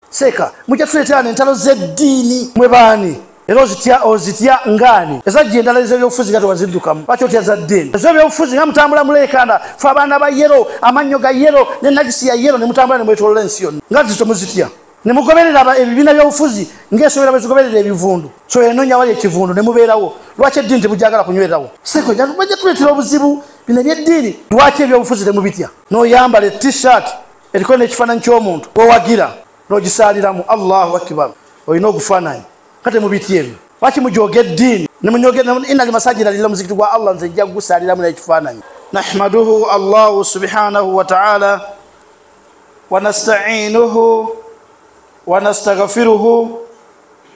Seka mujja tuleetera entalo z'eddiini mwe baani era ozitya ngani ezajja endala ez'ebyobufuzi nga tewaziddukamu lwaki otya za ddiini ez'ebyobufuzi nga mutambula muleekaana fe abaana ba yero amannyo ga yero n'ennagisi ya yero ne mutambula ne mwetolola ensi yonna nga zitomuzitya ne mugoberera ebibiina by'obufuzi ng'ensowera bwe zigoberera ebivundu so enoonya wali ekivundu ne mubeerawo lwaki eddiini tebujagala kunywerawo seko bajja tuleetera obuzibu bino ebyeddiini lwaki ebyobufuzi temubitya n'oyambala t-shirt eriko n'ekifaananyi ky'omuntu gwewagira n'ogisaaliramu Allahu akbar olina ogufaananyi kate mubitya ebyo lwaki mujooga eddiini inna limasajida lillah muzikiti gwa Allah nze nja gusaaliramu n'ekifaananyi nahmaduhu Allahu subhanahu wa ta'ala wa nasta'inuhu wa nastaghfiruhu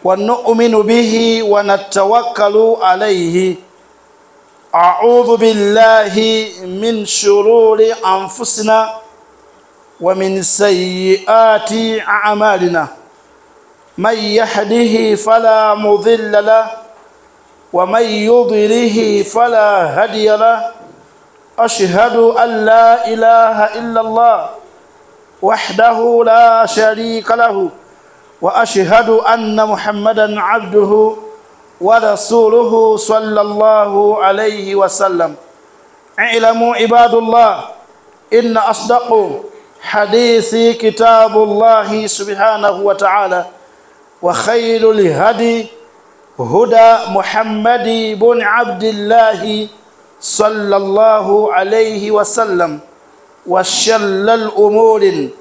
wa nu'minu bihi wa natawakkalu alayhi a'udhu billahi min shururi anfusina wa min sayyiati a'malina man yahdihi fala mudilla lahu wa man yudlilhu fala hadiya lahu ashhadu an la ilaha illa Allah wahdahu la sharika lahu wa ashhadu anna Muhammadan abduhu wa rasuluhu sallallahu alayhi wa sallam. I'lamu ibadullah inna asdaqu hadithi kitabullahi subhanahu wa ta'ala wa khayrul hadi huda Muhammadi ibn Abdillahi sallallahu alayhi wa sallam wa sharral umurin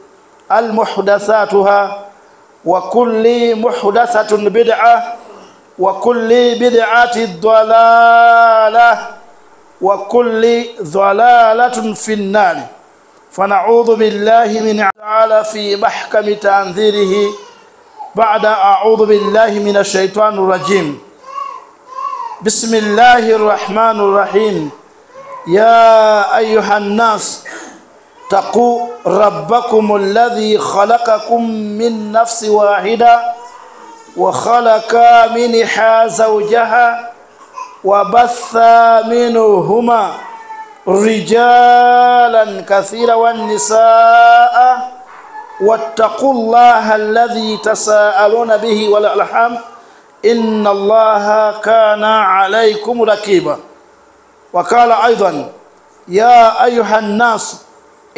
al-muhdathatuha wa kulli muhdathatun bid'ah wa kulli bid'atin dalalah wa kulli dalalatin fin nar. فنعوذ بالله من تعالى في محكم تنزيله بعد أعوذ بالله من الشيطان الرجيم. بسم الله الرحمن الرحيم. يا أيها الناس اتقوا ربكم الذي خلقكم من نفس واحدة وخلق منها زوجها وبث منهما رجالا كثيرا والنساء واتقوا الله الذي تساءلون به والأرحام إن الله كان عليكم رقيبا. وقال أيضا يا أيها الناس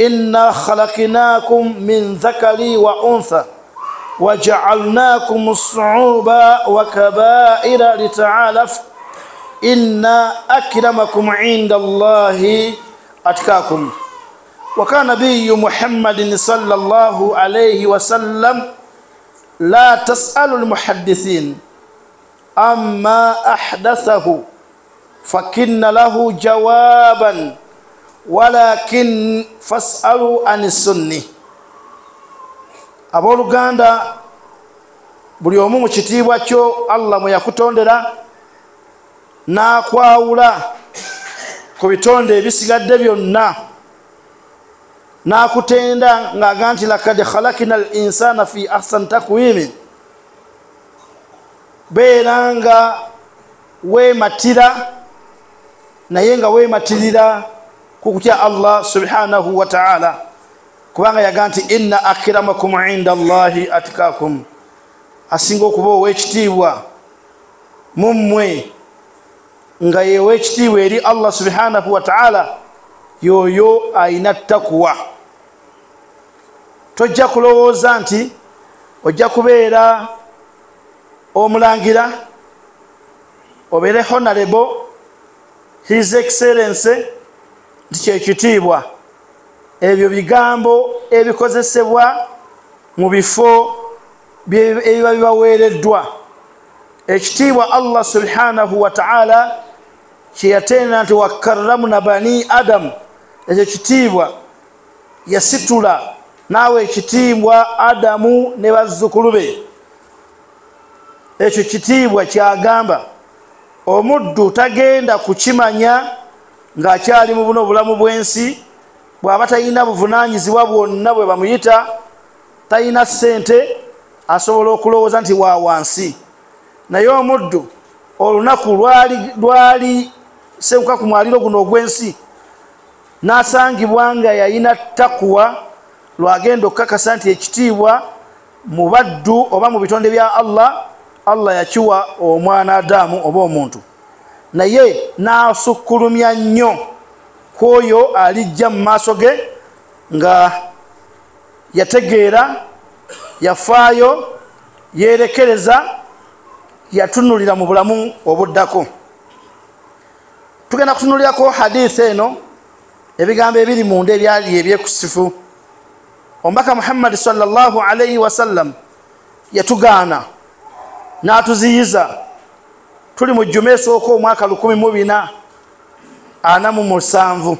إنا خلقناكم من ذكر وأنثى وجعلناكم شعوبا وقبائل لتعارفوا إن أكرمكم عند الله أتقاكم. وكان نبي محمد صلى الله عليه وسلم لا تسألوا المحدثين أما أحدثه فكن له جوابا ولكن فاسألوا عن السنة. Abooluganda buli omu mu kitiibwa kyo Allah mwe yakutondera n'akwawula ku bitonde ebisigadde byonna n'akutenda ng'aga nti lakad khalaqna al insana fi ahsani takwimi. Beera nga weematira naye nga weematirira ku kutya Allah subhanahu wa ta'ala kubanga yaga nti inna akramakum inda Allahi atqakum. Asinga okuba ow'ekitiibwa mummwe nga yewe ekitiibwa eri Allah subhanahu wa ta'ala yoyo ayina takwa. Tojja kulowooza nti ojja kubeera omulangira obeere honorable his excellency nti kyekitiibwa. Ebyo bigambo ebikozesebwa mu bifo ebiba bibaweereddwa. Ekitiibwa Allah subhanahu wa ta'ala kyeyatenda nti wakarramna bani Adam. Ekyo kitiibwa yasitula naawe ekitiibwa Adamu ne bazzukulu be. Ekyo kitiibwa kyagamba omuddu tagenda kukimanya ng'akyali mu buno obulamu bw'ensi bw'aba talina buvunaanyizibwa bwonna bwe bamuyita, talina ssente, asobola okulowooza nti wa wansi. Naye omuddu olunaku lwali sebuka ku mwaliro guno ogw'ensi n'asangibwa nga yalina takwa, lwagenda okukakasa nti ekitiibwa mubaddu oba mu bitonde bya Allah yakiwa omwana Adamu oba omuntu naye n'asukkulumya nnyo kwoyo alijja mu maaso ge nga yategeera yafaayo yerekereza yatunulira mu bulamu obuddako. Tugenda kutunulirako hadisi eno ebigambo ebiri munda ebyali ebyekusifu. Omubaka Muhammad sallallahu alayhi wasallam yatugaana n'atuziyiza. Tuli mu jjuma esooka omwaka 1447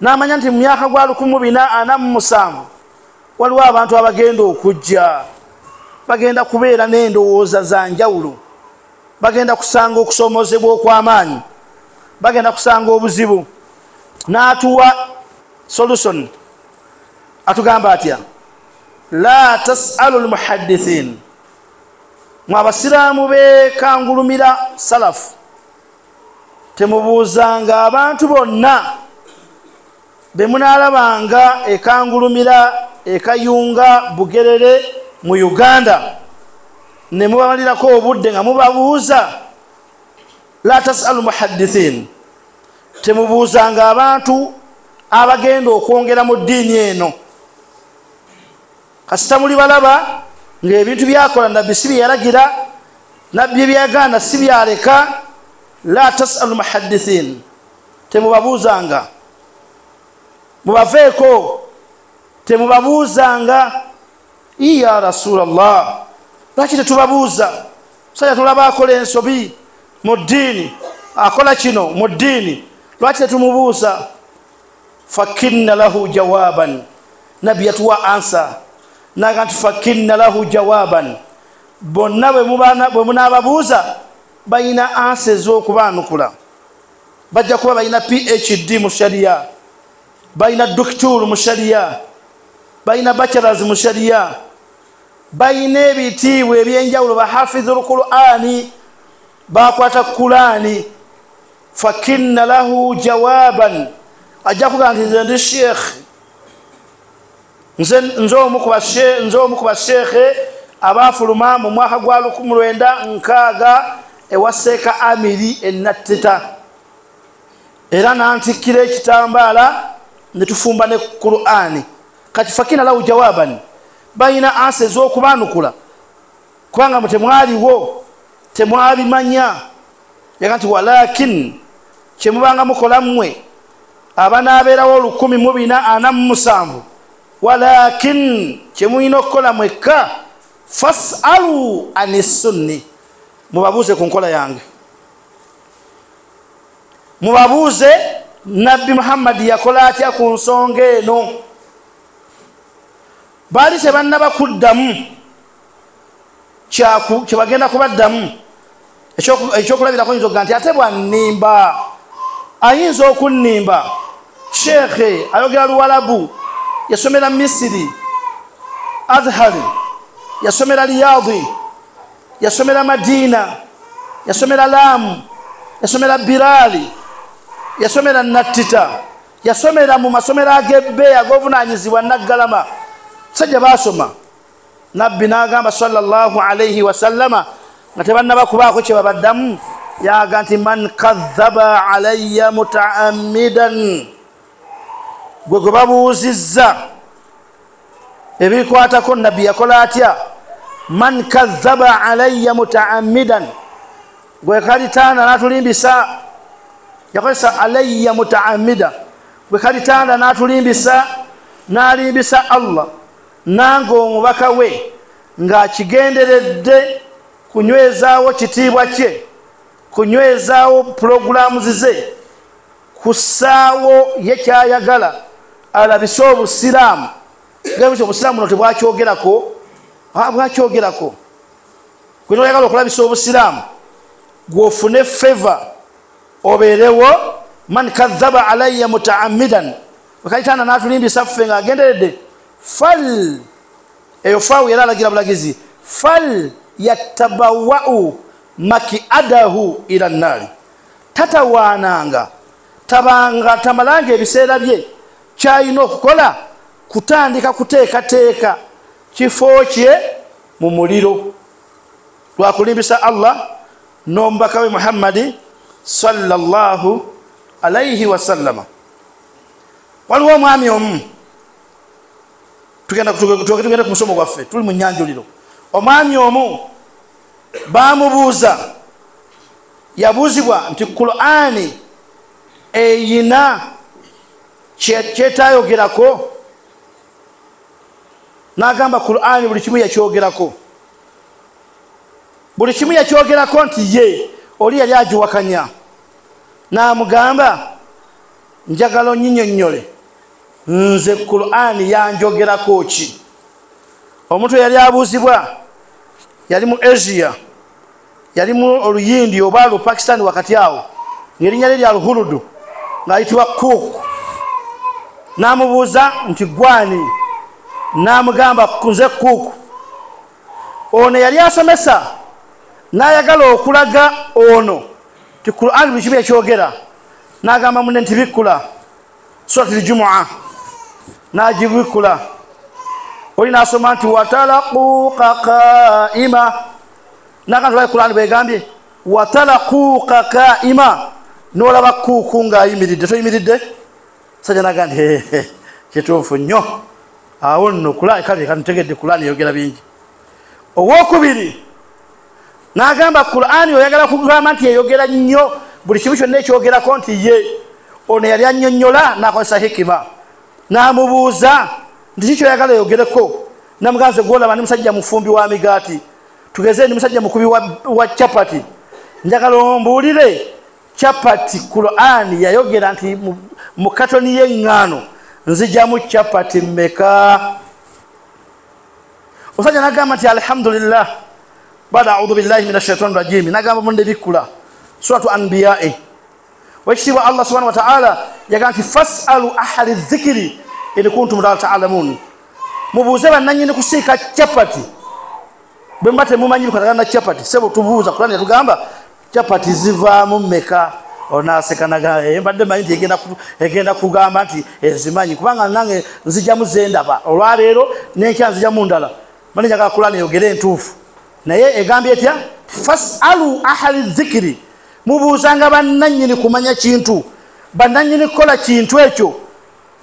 n'amanya nti mu myaka gwa 1447 waliwo abantu abagenda okujja bagenda kubeera n'endowooza za njawulo, bagenda kusanga okusoomozebwa okw'amaanyi, bagenda kusanga obuzibu. N'atuwa solution atugamba atya, la tasalu almuhaddithin, mwabasiraamu bekangulumira salafu temubuuzanga abantu bonna bemunaalabanga ekangulumira ekayunga Bugerere mu Uganda ne mubamalirako obudde nga mubabuuza. La tasalu muhaddithin, temubuuzanga abantu abagenda okwongera mu ddiini eno. Kasita muli balaba ng'ebintu byakola nabbi si byeyalagira, nabbi byaganda si byaleka. La tasalu muhaddithin, temubabuuzanga, mubaveeko, temubabuuzanga. Ya Rasulallah, lwaki tetubabuuza? Musajja tulaba akola ensobi mu ddiini, akola kino mu ddiini, lwaki tetumubuuza? Fakinna lahu jawaban, nabbi yatuwa ansa naga nti fakinna lahu jawaban, bonna bwe munaababuuza bayina ansa ez'okubaanukula. Bajja kuba bayina PhD mu shariya, bayina doctor mu shariya, bayina bachelors mu shariya, bayina ebitiibwa ebyenjawulo, bahafidhul Qur'ani, bakwata Qur'ani. Fakinna lahu jawaban, ajja kugamba nti nze ndi sheikh, nze omu ku basheekhe abaafuluma mu mwaka gwa 1960 ewa Seeka Amiri Enatteta, era nantikkira ekitambaala ne tufumba ne Qur'ani. Kati fakina lahu jawaban, bayina ansa ez'okubaanukula kubanga temwaliwo, temwabimanya. Yaga nti walakin, kyemubanga mukola mmwe abanaabeerawo 1447, walakin kyemulina okukola mwekka, fasalu anissunni, mubabuuze ku nkola yange, mubabuuze nabbi Muhammad yakola atya ku nsonga eno. Baali tebannaba kuddamu kyebagenda kubaddamu. Ekyokulabirako yinza okuga nti ate bwannimba, ayinza okunnimba. Sheekhe ayogera Luwalabu, yasomera Misiri, Azhari, yasomera Riyadhi, yasomera Madina, yasomera Lamu, yasomera Birali, yasomera Nattita, yasomera mu masomero ag'ebbeeyi ag'obuvunaanyizibwa Naggalama. Sajja baasoma. Nabbi n'agamba sallallahu alayhi wasallama nga tebannaba kubaako kye babaddamu, yaga nti man kadhaba alayya mutaammidan, gwe babuuzizza ebikwatako nabbi yakola atya. Man kadhaba alayya mutaammidan, gwe kalitanda n'atulimbisa, yakozesa alayya mutaammida, gwe kalitanda n'atulimbisa, n'alimbisa Allah nange omubaka we ng'akigenderedde kunywezaawo kitiibwa kye, kunywezaawo pulogulaamu ze, kussaawo ye kyayagala, alabise obusiraamu. Gabisa obusiraamu buno tebwakyogerako, bwakyogerako. Gwe noyagala okulabisa obusiraamu gw'ofune favor obeerewo. Man kadhaba alayya mutaammidan, wekalitanda n'atulimbisa ffe ng'agenderedde, fal, eyo faawu yali alagira bulagizi, fal yattabawwa'u maki'adahu ila nnaari, tatawaananga, tamalanga ebiseera bye kyalina okukola kutandika kuteekateeka kifo kye mu muliro lwakulimbisa Allah n'omubaka we Muhammad sallallahu alayhi wa sallam. Waliwo omwami omu tugenda ku musomo gwaffe tuli mu nyanjuliro. Omwami omu bamubuuza, yabuuzibwa nti Qur'ani eyina kyetayogerako, n'agamba Qur'ani buli kimu yakyogerako. Buli kimu yakyogerako nti ye oli yali agiwakanya. N'amugamba njagala onnyinyonnyole nze Qur'ani yanjogerako ki? Omuntu yali abuuzibwa yali mu Asia, yali mu oluyindi oba lu Pakistan wakati awo, ng'erinnya lye lya Luhuludu ng'ayitibwa Cook. N'amubuuza nti gwani? N'amugamba nze Cook. Ono yali asomesa n'ayagala okulaga ono ti Qur'ani buli kimu ekyogera. N'agamba munne nti bikkula Suratul Jumu'ah, n'agibikkula. Oli n'asoma nti watalaquka qaima. N'agamba Qur'ani bwegambye watalaquka qaima, n'olaba Kuuku ng'ayimiridde. Toyimiridde? Sajja n'agamba kituufu nnyo, awo nno Qur'ani kale kanutegedde Qur'ani yogera bingi. Owokubiri n'agamba Qur'ani oyagala kugamba nti eyogera nnyo buli kimu kyonna ekyogerako nti ye. Ono yali annyonnyola n'akozesa hikima. N'amubuuza nti kiki oyagala yogereko? N'amuganze gwolaba ni musajja mufumbi wa migaati, tugeze ni musajja mukubi wa chapati. Njagala ombuulire chapati Qur'ani yayogera nti mu katoni y'eŋŋaano nzijamu chapati mmeka? Omusajja n'agamba nti alhamdulillah bada a'udhu billahi minash shaitani rajim. N'agamba munde bikkula Suratu Anbiya'i. Wekitiibwa Allah subhanahu wa ta'ala yagamba nti fas'alu ahli dhikri in kuntum la ta'lamun. Mubuuze bannannyini kusiika chapati bwe muba temumanyi kukatagana chapati. Sebo tubuuza Qur'ani yatugamba chapati zivaamu mmeka? Onaaseka naga mbadde manyi nti egenda kugamba nti ezimanyi kubanga nange nzijamu zendaba olwaleero n'enkya nzijamu ndala. Mani njagala Qur'ani yogere entuufu naye egambye etya? Fas'alu ahli dhikri. Mubuuzanga bannannyini kumanya kintu, bannannyini kukola kintu ekyo.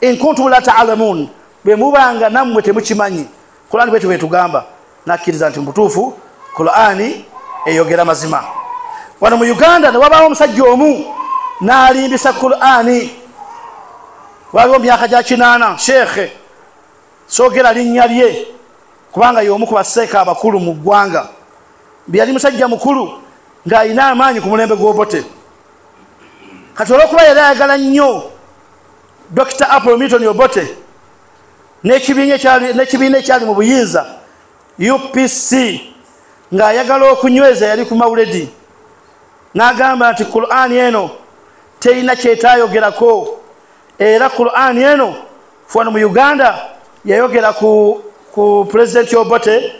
In kuntum la ta'lamun, bwe mubanga nammwe temukimanyi. Qur'ani bwetyo bwetugamba. Nakkiriza nti mutuufu Qur'ani eyogera mazima. Wano mu Uganda ne wabaawo omusajja omu n'alimbisa Qur'ani. Waliwo myaka gya 8, shekhe soogera linnya lye kubanga y'omu ku basseeka abakulu mu ggwanga. Yali musajja mukulu ng'alina amaanyi ku mulembe gw'Obote. Kati olw'okuba yali ayagala nnyo Dr. Apollo Milton Obote n'ekibiina ekyali mu buyinza UPC ng'ayagala okunyweza yali ku mawuledi. N'agamba nti Qur'ani eno teyina kyetaayogerako, era Qur'ani eno fwano mu Uganda yayogera ku President Obote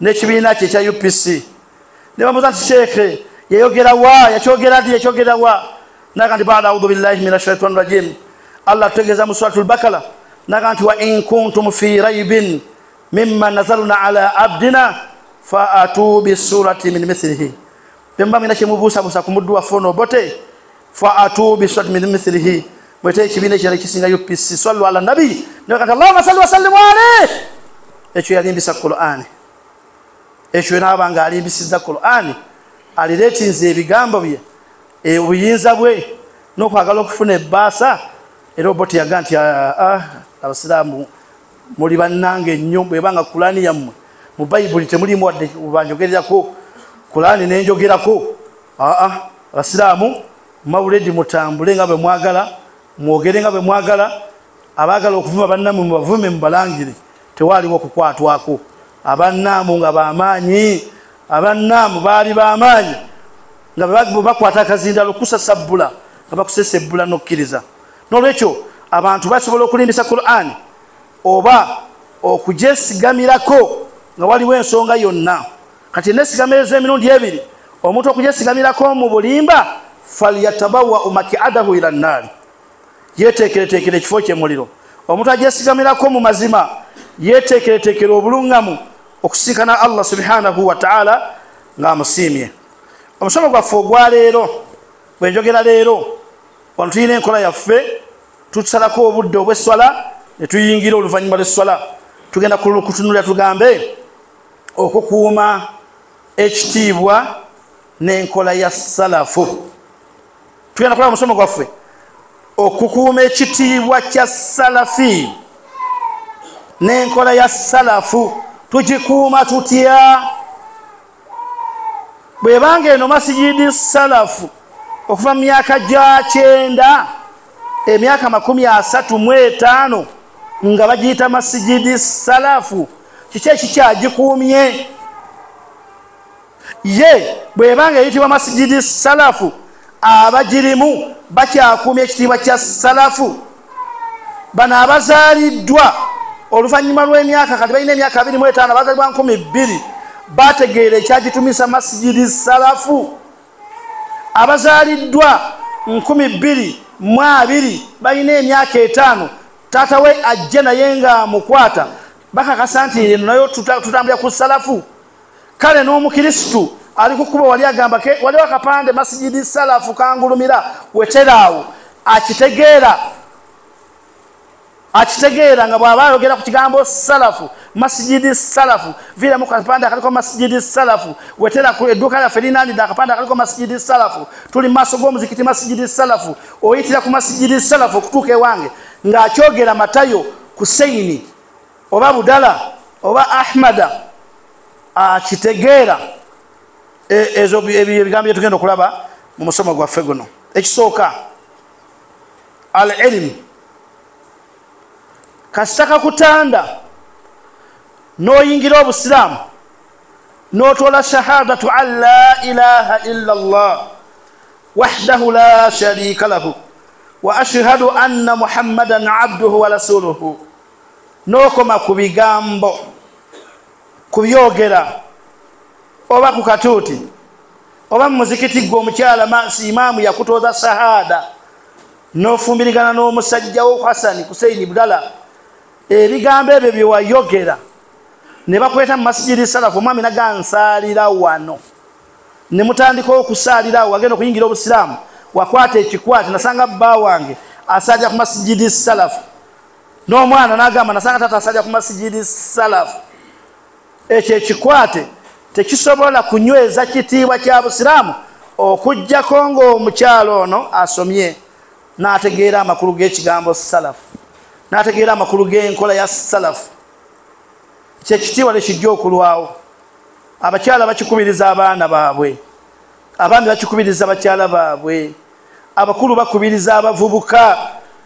n'ekibiina kye ekya UPC. Ne bamubuuza nti shekhe yayogera wa? Yakyogera ddi? Yakyogera wa? N'agamba nti ba'da a'udhu billahi minash shaitani rajim. Allah tutegeeza mu Suratul Bakara n'agamba nti wa in kuntum fi raybin mimma nazalna ala abdina fa'atu bi surati min mithlihi. Bemba mina kyemubuusabuusa ku muddu waffe ono Obote, fa'atu bi surati min mithlihi. Mwete ekibiina ekirala kisinga UPC. Sallu ala nabi. N'agamba Allahumma salli wa sallim alayhi. Ekyo yalimbisa Qur'ani. Ekyo n'abanga alimbisizza Qur'ani alireetinze ebigambo bye obuyinza bwe n'okwagala okufuna ebbaasa. Era Obote yaga nti abasiraamu muli bannange nnyo bwebanga Qur'ani yammwe mu Bayibuli temulimu wadde banjogererako Qur'ani nenjogerako. Abasiraamu mawuledi mutambule nga bwe mwagala, mwogere nga bwe mwagala. Abaagala okuvuma bannammwe mubavume mubalangire, tewaaliwo okukwatwako. Abannaamu nga b'amaanyi, abannaamu baali b'amaanyi nga bakwata akazindalo kusasabbula nga bakusesebbula n'okkiriza. N'olwekyo abantu basobola okulimbisa Qur'ani oba okugyesigamirako nga waliwo ensonga yonna. Kati nesigamiriza emirundi ebiri. Omuntu okugyesigamirako mu bulimba falyatabawa maki'adahu ila nnaari, yeteekereteekere ekifo ky'emuliro. Omuntu agyesigamirako mu mazima yetekeretekera obulungamu okusinkana Allah subhanahu wa ta'ala ng'amusiimye. Omusomo gwaffe ogwa leero bwe njogera leero wano tulina enkola yaffe tusalako obudde obw'esswala ne tuyingira oluvannyuma lw'esswala tugenda kutunulira tugambe okukuuma ekitiibwa n'enkola ya salafu. Tugenda kulaba omusomo gwaffe okukuuma ekitiibwa kya salafi n'enkola ya salafu tugikuuma tutya? Bwebanga eno masijidi salafu okuva mu myaka gya 9 emyaka 35 nga bagiyita masijidi salafu, kiki ekikyagikuumye? Ye bwebanga eyitibwa masijidi salafu abagirimu bakyakuumya ekitiibwa kya salafu. Bano abazaaliddwa oluvannyuma lw'emyaka kati balina emyaka 25 abazaalibwa 2000 bategeera ekyagitumisa masijidi salafu. Abazaaliddwa 2020 balina emyaka 5 taata we ajje naye nga mukwata bakakasa nti eno nayo tutambulira ku salafu. Kale n'omukirisitu ali kukuba wali agamba waliwo akapande masijidi salafu kangulumira weteraawo akitegeera nga bw'aba ayogera ku kigambo salafu masijidi salafu vira mu kapande akaliko masijidi salafu wetera ku edduuka lyaffe linaanidde akapande akaliko masijidi salafu tuli mu maaso g'omuzikiti masijidi salafu oyitira ku masijidi salafu okutuuka ewange ng'akyogera Matayo Kuseini oba Budala oba Ahmada akitegeera. Ezo ebigambo bye tugenda okulaba mu musomo gwaffe guno. Ekisooka al-ilm kasitaka kutanda n'oyingira obusiraamu n'otoola shahadatu an la ilaha illa Allah wahdahu la sharika lahu wa ashhadu anna Muhammadan abduhu wa rasuluhu n'okoma ku bigambo kubyogera oba ku katuuti oba mu muzikiti gwe omukyala mansi imaamu yakutooza shahada n'ofumbirigana n'omusajja wo Hasani Kuseini Budala ebigambo ebyo bye wayogera ne bakweta mu masijidi salafu omwami nagansaalira wano ne mutandika okusaalira wagenda okuyingira obusiraamu wakwata ekikwate nasanga bba wange asaalira ku masijidi salafu n'omwana n'agamba nasanga taata asaalira ku masijidi salafu. Ekyo ekikwate tekisobola kunyweza kitiibwa kya busiraamu okuggyako ng'omukyalo ono asomye n'ategeera amakulu g'ekigambo salafu n'ategeera amakulu g'enkola ya salafu. Kyekitiibwa nekijja okulwawo. Abakyala bakikubiriza abaana baabwe, abaami bakikubiriza bakyala baabwe, abakulu bakubiriza abavubuka,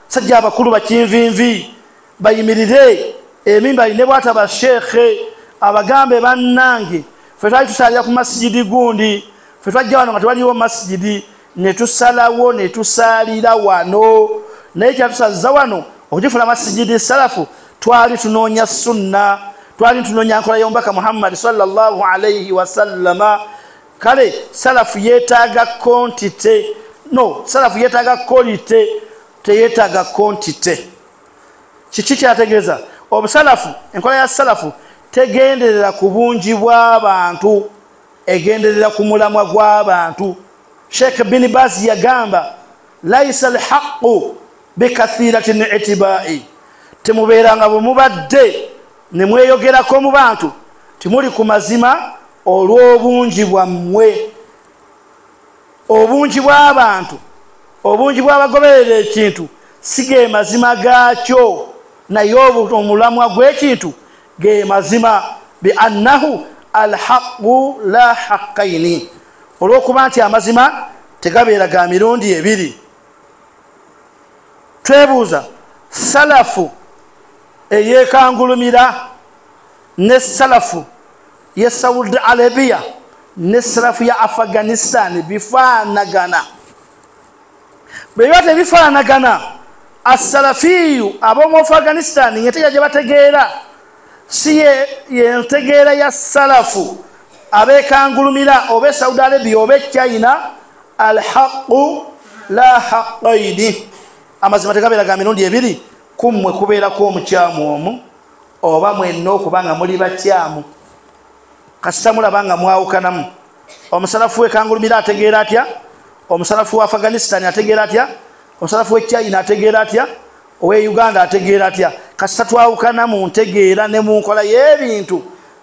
sajja abakulu bakinvinvi bayimirire emimba ne bwata bashekhe abagambe bannange ffe twali tusaalira ku masijidi gundi ffe twajja wano nga tewaliwo masijidi ne tusalawo ne tusaalira wano naye kyatusaza wano okugifuna masijidi salafu twali tunoonya sunna twali tunoonya nkola y'omubaka Muhammad sallallahu alayhi wa sallama. Kale salafu yeetaaga kontite salafu yeetaaga kolite teyeetaaga kontite. Kiki kyategeeza obusalafu enkola ya salafu tegenderera ku bungi bw'abantu egenderera ku mulamwa gw'abantu. Sheikh bin Baz yagamba laisa alhaqu bikathiratin itibai, temubeeranga bwe mubadde ne mweyogerako mu bantu timuli ku mazima olw'obungi bwammwe. Obungi bw'abantu obungi bw'abagoberera ekintu si ge mazima gaakyo naye omulamwa gw'ekintu ge mazima bi annahu alhaqu la haqqaini, olw'okuba nti amazima tegabeera ga mirundi ebiri. Twebuuza salafu eyekangulumira ne salafu ye Saudi Arabia ne salafu ya Afghanistan bifaanagana? Bwe biba tebifaanagana asalafiyu ab'omu Afghanistan ngetegeera gye bategeera si ye ntegeera ya salafu abekangulumira oba Saudi Arabia oba China. Alhaqu la haqqaini, amazima tegabeera ga mirundi ebiri. Kummwe kubeerako omukyamu omu oba mwenna okubanga muli bakyamu kasita mulabanga mwawukanamu omusalafu w'ekangulumira ategeera atya omusalafu wa Afghanistan ategeera atya omusalafu w'e China ategeera atya owe Uganda ategeera atya kasita twawukana mu ntegeera ne mu nkola y'ebintu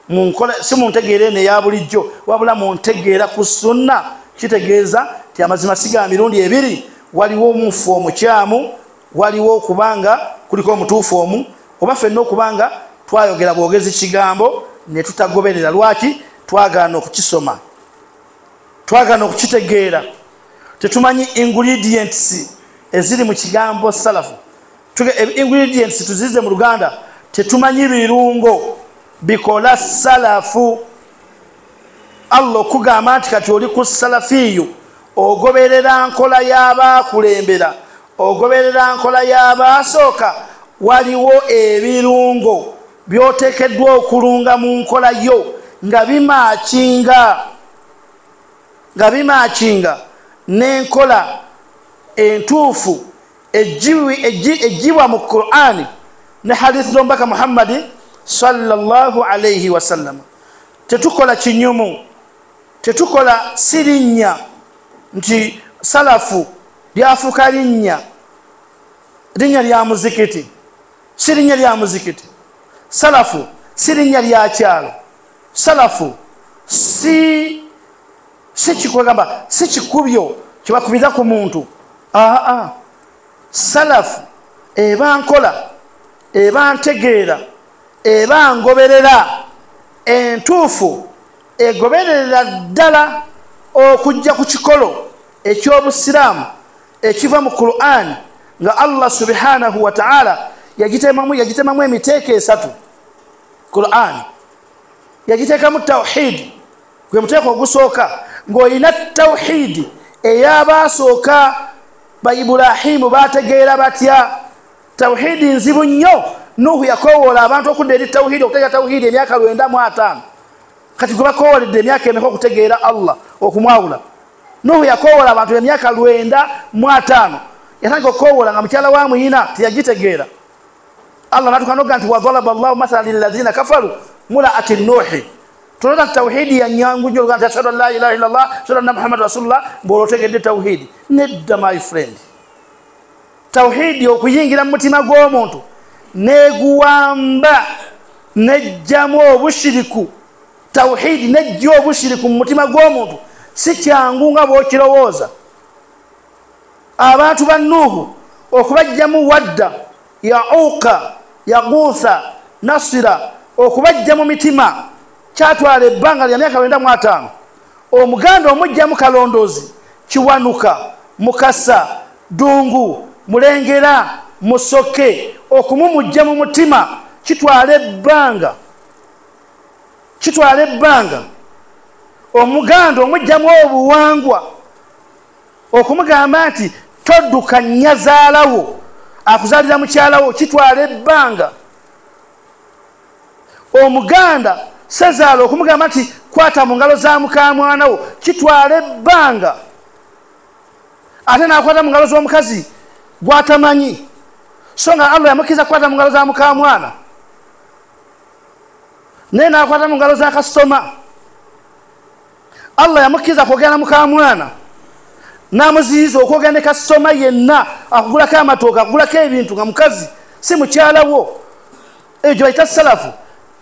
mu nkola si mu ntegeera eno eya bulijjo wabula mu ntegeera ku sunna kitegeeza ti amazima siga mirundi ebiri waliwo omufu omukyamu waliwo okubanga kuliko omutuufu omu oba ffenna okubanga twayogera bwogezi kigambo ne tutagoberera lwaki twagaana okukisoma twagaana okukitegeera tetumanyi ingredients eziri mu kigambo salafu ingredients tuzize mu Luganda tetumanyi birungo bikola salafu Allah kugamba nti kati oli ku salafiyo ogoberera nkola y'abakulembera ogoberera nkola y'abasooka waliwo ebirungo byotekeddwa okulunga mu nkola yo nga bimakinga n'enkola entuufu ejibwa mu Qur'ani ne hadith z'omubaka Muhammad sallallahu alayhi wa sallam tetukola kinyumu tetukola sirinnya nti salafu lyafuka linnya lya muzikiti sirinnya lya muzikiti salafu sirinnya lya kyalo salafu si kikwegamba si kikubyo kibakubiza ku muntu salafu eba nkola eba ntegeera eba ngoberera entuufu egoberera ddala okujja ku kikolo eky'obusiraamu ekiva mu Qur'an nga Allah subhanahu wa ta'ala yagitemamu emiteeko esatu Qur'an yagiteekamu tawhid gwe muteeko ogusooka ng'olina tawhid ey'abaasooka ba Ibulahimu bategeera batya tawhid nzibu nnyo Nuhu yakowoola abantu okudda eri tawhid okutegeera tawhid emyaka 905 kati gwe bakoowoledde emyaka emeka okutegeera Allah okumwawula Nuhu yakowoola abantu emyaka 905 yatandika okukowoola nga mukyala wa muyina teyagitegeera Allah natukanoga nti wadhalaba Allahu mathalan lilladhina kafaru mulaati Nuhi tulota tawhidi ya nyangu nnyo nga ashhadu an la ilaha illallah ashhadu anna Muhammadur rasulullah bw'otegedde tawhidi nedda my friend tawhidi okuyingira mu mutima gw'omuntu neguwamba nejjamu obushiriku tawhidi nejja obushiriku mu mutima gw'omuntu si kyangu nga bw'okirowooza abantu ba Nuhu okubajjamu wadda yauqa yaguutha nasira okubajja mu mitima kyatwala ebbanga lya myaka 905 omuganda omujjamu kalondozi kiwanuka mukasa dungu mulengera musoke okumumujja mu mutima kitwala ebbanga omuganda omujjamu obuwangwa okumugamba nti todduka nnyazaalawo akuzaalira mukyalawo kitwala ebbanga omuganda sezaala okumugamba nti kwata mu ngalo za mukamwanawo kitwala ebbanga ate nakwata mu ngalo z'omukazi gwatamanyi so nga Allah yamukkiriza kukwata mu ngalo za mukamwana naye nakwata mu ngalo za kasitoma Allah yamukkiriza kwogera mukamwana namuziyiza okwogera ne kasitoma yenna akugulako amatooka akugulako ebintu nga mukazi si mukyalawo eyo gye bayita salafu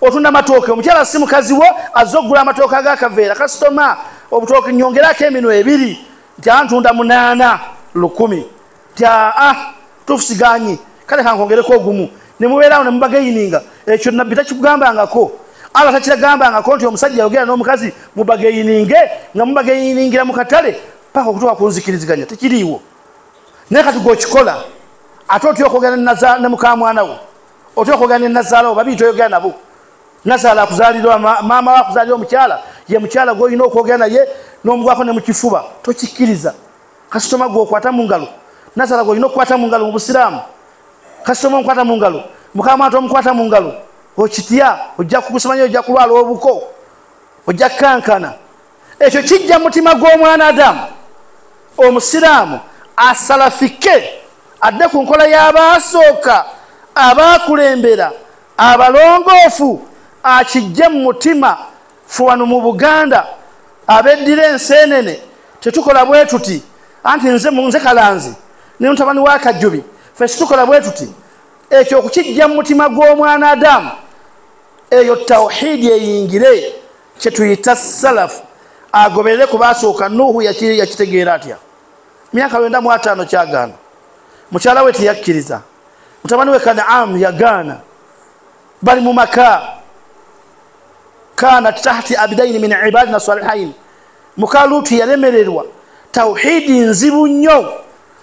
otunda amatooke omukyala si mukazi wo azze okugula amatooke agakaveera kasitoma obutooke nyongerako eminwe 2 nti antunda 8 10 nti tufusiganyi kale kankongereko ogumu ne mubeerawo ne mubagayininga ekyo nabbi takikugambangako Allah takiragambangako nti omusajja yogera n'omukazi mubagayininge nga mubagayiningira mu katale paka okutuuka kunzikiriziganya tekiriiwo naye kati gw'okikola ate otya okwogera ne mukamwanawo otya okwogera ne nazaalawo babiri toyogera nabo nazaala akuzaalirwa maama we akuzaalirwa omukyala ye mukyala gw'olina okwogera naye n'omugwako ne mu kifuba tokikkiriza kasitoma gw'okwata mu ngalo nazaala gw'olina okukwata mu ngalo mu busiraamu kasitoma omukwata mu ngalo mukamwana tomukwata mu ngalo okitya ojja kukusamanya ojja kulwala obuko ojja kukankana ekyo kijja mu mutima gw'omwana Adamu omusiraamu asalafike adde ku nkola y'abaasooka abaakulembera abalongoofu akijje mu mutima ffe wano mu Buganda abeddira enseenene tetukola bwe tuti anti nze Kalanzi ne mutabani wa Kajjubi ffe situkola bwe tuti ekyo okukijja mu mutima gw'omwana Adamu eyo tawhidi eyingire kye tuyita salafu agoberere ku baasooka Nuhu yakitegeera atya myaka 95 kyagaana mukyala we teyakkiriza mutabani we Kanaamu yagaana bali mu maka kana tahti abidaini min ibadina salihain muka Lutu yalemererwa tawhidi nzibu nnyo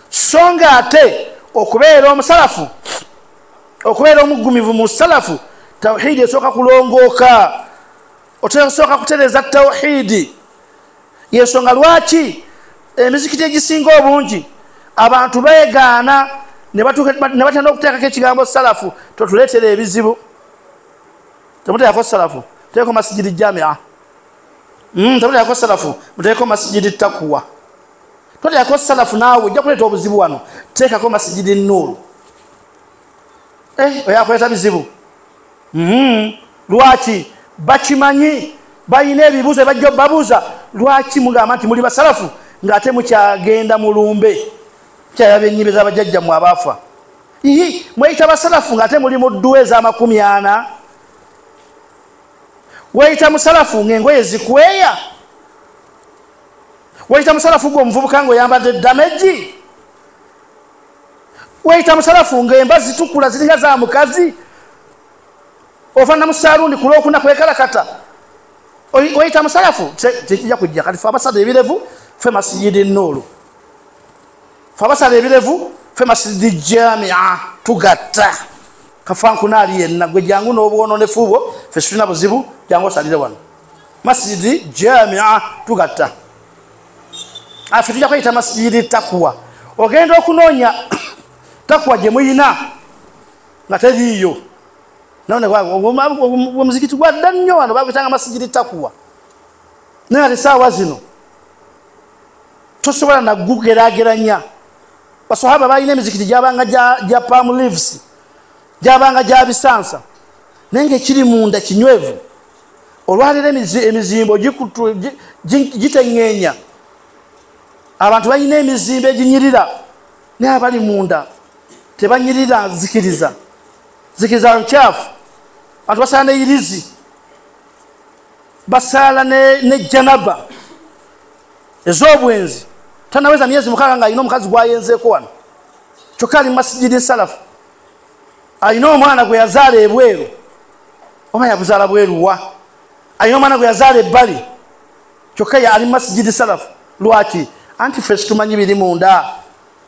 songa ate okubeera omusalafu okubeera omugumivu mu salafu tawhidi esooka kulongooka oteesooka kutereza tawhidi yensonga lwaki emizikiti egisinga obungi abantu beegaana ne batenda okuteekako ekigambo salafu totuleetera ebizibu temuteekako salafu teeko masijidi jamia temuteekako salafu muteekako masijidi takuwa toteekako salafu naawe ojja kuleeta obuzibu wano teekako masijidi Nuuru oyakuleeta bizibu lwaki bakimanyi bayina ebibuuzo bajja babuuza lwaki mugamba nti muli basalafu ng'ate mukyagenda mulumbe kyayaba ennyibe z'abajjajja mu abaafa mweyita basalafu ng'ate muli mu dduwa ez'amakumi 40 weyita musalafu ng'engoye zikweya weyita musalafu gw'omuvubuka ng'oyambadde dameji weyita musalafu ng'emba zitukula ziringa za mukazi ofaanana mu saalundi ku lwokuna kwekalakata weyita musalafu tekijja kujja kati fe abasala ebirevu fe masijidi Nuuru fe abasala ebirevu fe masijidi jamia tugatta kafankunaali yenna gwe jangu n'obwononefu bwo fe tulina buzibu jangu osalire wano masijidi jamia tugatta afe tujja kweyita masijidi takuwa ogenda okunoonya takuwa gye muyina nga teriiyo omuzikiti gwadda nnyo wano bagwetanga masijidi takuwa naye ate saawa zino tosobola nagugeraageranya basahaba balina emizikiti gyabanga gya palm leaves gyabanga gya bisansa naye ngaekiri munda kinywevu olwaliro emizimbo giteŋŋeenya abantu balina emizimbo eginyirira naye abali munda tebanyirira zikiriza nkyafu abantu basaala ne irizi basaala ne janaba ez'obwenzi tanaweza myezi 6 ng'alina omukazi gwayenzeeko wano kyokka ali masijidi salafu alina omwana gwe yazaala ebweru oba yabuzaala bweruwa alina omwana gwe yazaala ebbali kyokka ali masijidi salafu lwaki anti ffe situmanyi biri munda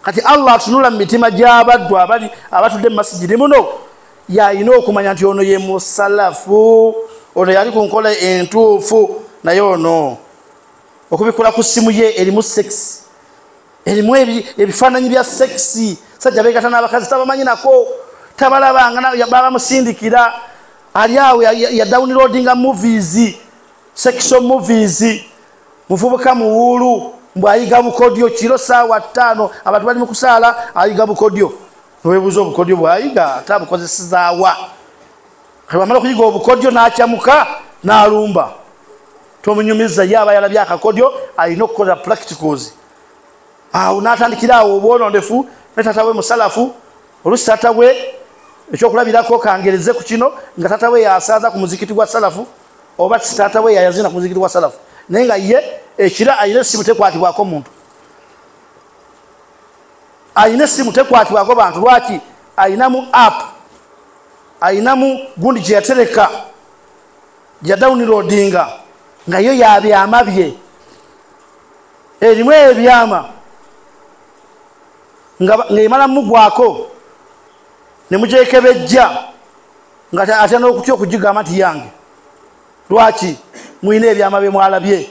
kati Allah atunula mu mitima gy'abaddu abatudde mu masijidi muno yalina okumanya nti ono ye musalafu ono yali ku nkola entuufu naye ono okubikola ku ssimu ye erimu sex erimu ebifaananyi bya sexi sajja beegata n'abakazi tabamanyi nako tabalabanga babamusindikira ali awo ya downloadinga movies sexual movies muvubuka muwulu mbwayiga bukodyo kiro saawa 5 abantu bali mu kusaala ayiga bukodyo webuzo obukodyo bwayiga atabukozesezaawa wamala okuyiga obukodyo n'akyamuka n'alumba tomunyumiza yaba yalabye akakodyo alina okukola practicals awo n'atandikira awo obwononefu ne taata we musalafu olusi taata we ekyokulabirako kangereze ku kino nga taata we yasaaza ku muzikiti gwa salafu oba taata we yayazina ku muzikiti gwa salafu naye nga ye ekira alina essimu tekwatibwako muntu alina essimu tekwatibwako bantu lwaki alinamu app alinamu gundi gye yatereka gya downloadinga nga yo yabyama bye erimu ebyama nga emala mugwako ne mugyekebejja nga ate n'okutya okugigamba nti yange lwaki muyina ebyama bye mwalabye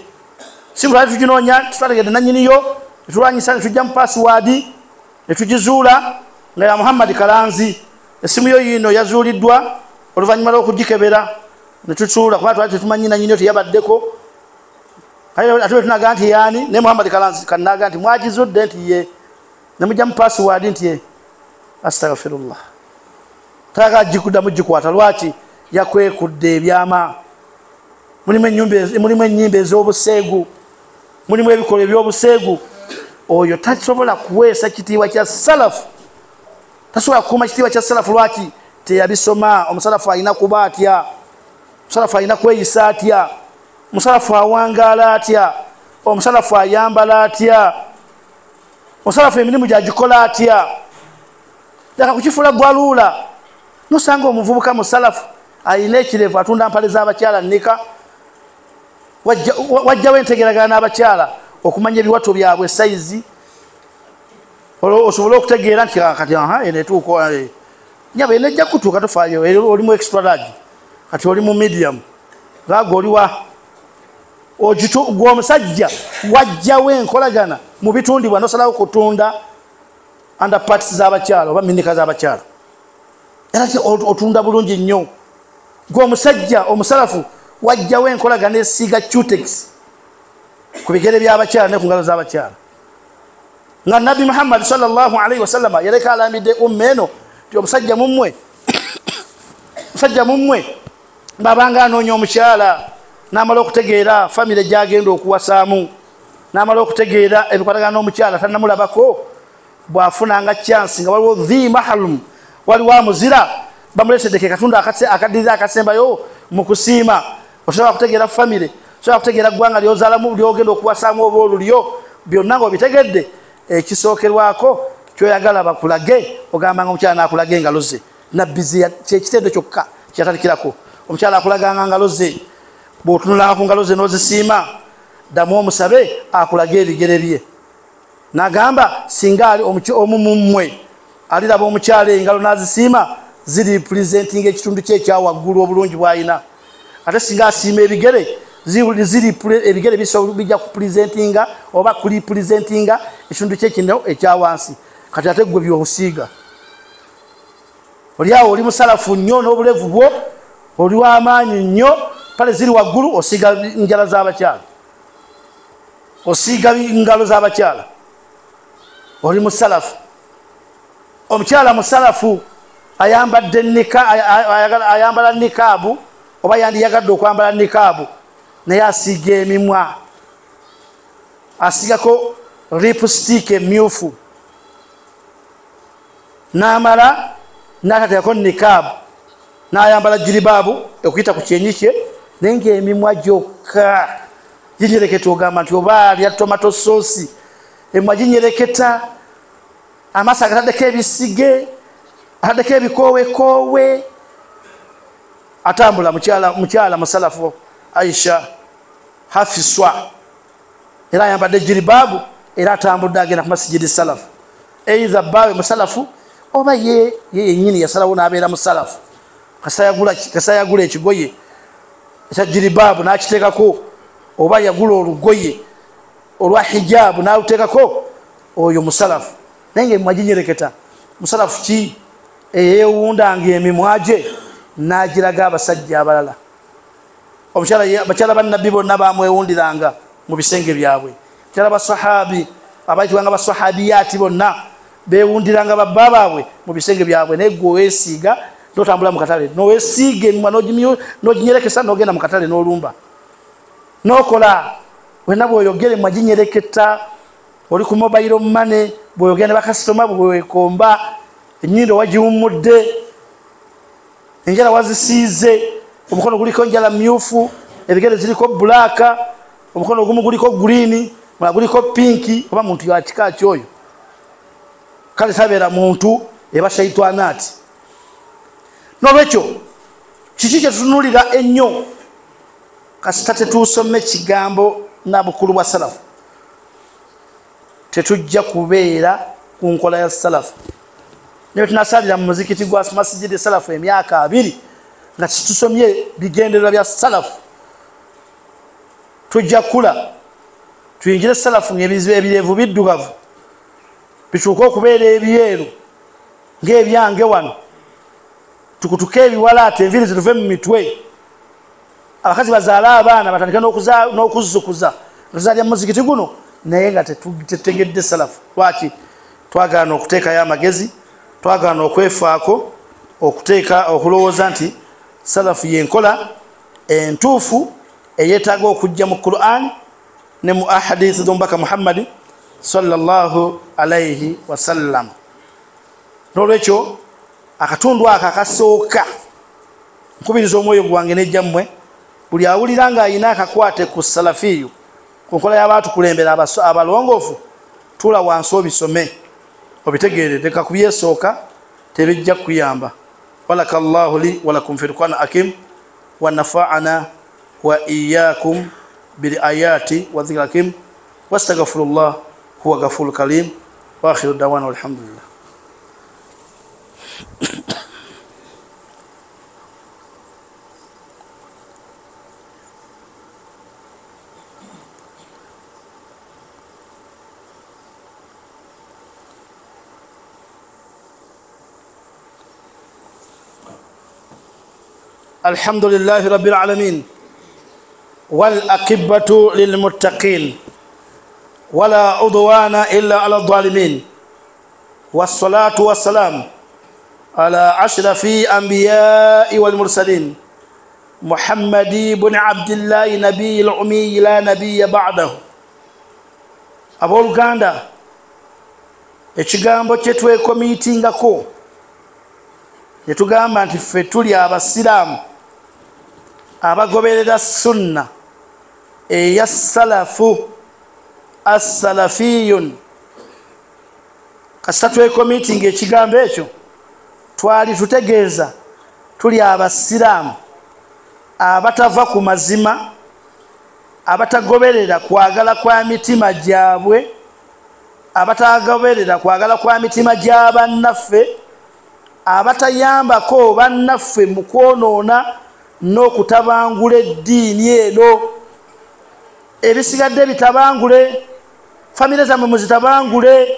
simulali tuginoonya tutategedde nannyiniyo netulwanyisa netujja mu password netugizuula nga ya Muhammad Kalanzi essimu yo yino yazuuliddwa oluvannyuma lw'okugikebera netutuula kuba twali tetumanyi nannyiniyo teyabaddeko ate tunaga nti yaani ne Muhammad Kalanzi kannaga nti mwagizudde nti ye nemujja mu password nti ye astaghfirullah taga jikuda mujikwata lwaki yakwekudde ebyama mulimu ennyimba ez'obuseegu mulimu ebikolo ebyobuseegu oyo tasobola kuweesa kitiibwa kya salafu tasobola kukuuma kitiibwa kya salafu lwaki teyabisoma omusalafu alina kuba atya omusalafu alina kweyisa atya omusalafu awangaala atya omusalafu ayambala atya omusalafu emirimu gyagikola atya leka kukifuula gwaluula nosanga omuvubuka musalafu alina ekirevu atunda mpale z'abakyala nika wajjawo entegeragana n'abakyala okumanya ebiwato byabwe sayizi osobola okutegeera nti kati eno etuuka nyaba eno ejja kutuuka tofaayo oli mu extra large kati oli mu medium laaga oliwa gwe omusajja wajjawo enkolagana mu bitundibwa nosalawo kutunda underparts z'abakyala oba minika z'abakyala era otunda bulungi nnyo gwe omusajja omusalafu wajjawo enkolagana esiiga cutex ku bigere by'abakyala ne ku ngalo z'abakyala nga Nabi Muhammad sallallahu alaihi wasallam yaleka alambidde eno ti omusajja mummwe babanga anoonya omukyala n'amala okutegeera famire gyagenda okuwasaamu n'amala okutegeera ebikwatagana n'omukyala tannamulabako bwafunanga chance nga waliwo dhi mahalum waliwo amuzira bamuletedde ke katundu akadiriza akasembayo mu kusiima osobola kutegeera famire osobola kutegeera ggwanga lyozaalamu lyogenda okuwasaamu oba olulyo byonna ng'obitegedde ekisookerwako kyoyagala bakulage ogamba nga omukyala n'akulaga engalo ze nabbizi kyekitendo kyokka kyatalikirako omukyala akulaganga ngalo ze bw'otunulanga ku ngalo ze n'ozisiima ddamu omusabe akulaga ebigere bye n'agamba singa ali omu mummwe aliraba omukyala engalo n'azisiima ziri presentinga ekitundu kye ekyawaggulu obulungi bw'alina ate singa asiima ebigere ziri ebigere bijja kupresentinga oba kulipresentinga ekitundu kye kino ekyawansi kati ate gwe by'obusiiga oli awo oli musalafu nnyo n'obulevu bwo oli w'amaanyi nnyo pale ziri waggulu osiiga njala z'abakyala osiiga ngalo z'abakyala oli musalafu omukyala musalafu ayambadde ayambala nikaabu oba yandiyagadde okwambala nikaabu naye asiiga emimwa asiigako lipstick emyufu n'amala n'atateekako nikaabu n'ayambala jiribaabu okuyita ku kyenyi kye naye ng'emimwa gyokka ginyereketa ogamba nti oba alya tomato soosi emimwa ginyereketa amaaso agataddeko ebisige ataddeko ebikoowekoowe atambula mukyala musalafu Aisha hafiswa era ayambadde jiribaabu era atambudde agenda ku masijidi salafu either baawe musalafu oba ye yennyini yasalawo n'abeera musalafu kasa yagula ekigoye ekya jiribaabu n'akiteekako oba yagula olugoye olwa hijaabu n'aluteekako oyo musalafu naye ng'emimwa ginyereketa musalafu ki eyeewundanga emimwa gye n'agiraga abasajja abalala bakyala bannabbi bonna bamwewundiranga mu bisenge byabwe bakyala basahabi abayitibwanga basahabiyaati bonna bewundiranga babba baabwe mu bisenge byabwe naye gwe weesiiga n'otambula mu katale noweesiiga emimwa n'oginyerekesa n'ogenda mu katale n'olumba n'okola wenna bw'oyogera emimwa ginyereketa oli ku mobile money bw'oyogera ne bakasitoma bweweekomba ennyindo wagiwummudde enjala wazisiize omukono guliko njala myufu ebigere ziriko bulaaka omukono ogumu guliko green mala guliko pinki oba muntu yakika kyoyo kale tabeera muntu eba shaitanaati n'olwekyo kiki kye tutunulira ennyo kasita tetusome kigambo n'abukulu bwa salafu tetujja kubeera ku nkola ya salafu naye tunasalira mu muzikiti gwa masjidi salafu emyaka 2 nga tusomye bigendererwa bya salafu tujja kula tuyingire salafu ng'ebirevu biddugavu bikyuka okubeera ebyeru ng'ebyange wano tukutuke ebiwalaata enviiri zituve mu mitwe abakazi bazaala abaana batandike n'okuzzukuza tuzaalya mu muzikiti guno naye nga tetutegedde salafu lwaki twagaana okuteekayo amagezi twagaana okwefaako okuteeka okulowooza nti salafu yenkola entuufu eyetaaga okujja mu Qur'an ne mu ahadith z'omubaka Muhammad sallallahu alayhi wasallam. Nolwekyo akatundu aka akasooka nkubiriza omwoyo gwange nejjammwe buli awulira nga ayina akakwate ku salafiyu ku nkola y'abantu kulembera abalongoofu tula wansi obisome obitegeere leka kubyesooka tebijja kuyamba. Barakallahu li wa lakum fil Qur'an hakim wa nafa'ana wa iyyakum bil ayati wa dhikril hakim wastaghfirullah huwa ghafurul karim wa akhiru da'wana walhamdulillah. الحمد لله رب العالمين والأكبة للمتقين ولا عدوان إلا على الظالمين والصلاة والسلام على أشرف الأنبياء والمرسلين محمد بن عبد الله نبي الأمي لا نبي بعده. أبو الغاندا ekigambo kye twekomitingako yetugamba nti ffe tuli abasiraamu abagoberera sunna eya salafu as-salafiyun. Kasita twekomitinga ekigambo ekyo twali tutegeeza tuli abasiraamu abatava ku mazima, abatagoberera kwagala kwa mitima gyabwe, abatagoberera kwagala kwa mitima gy'abannaffe, abatayambako bannaffe mu kwonoona n'okutabangula eddiini eno. Ebisigadde bitabangule, famire zammwe muzitabangule,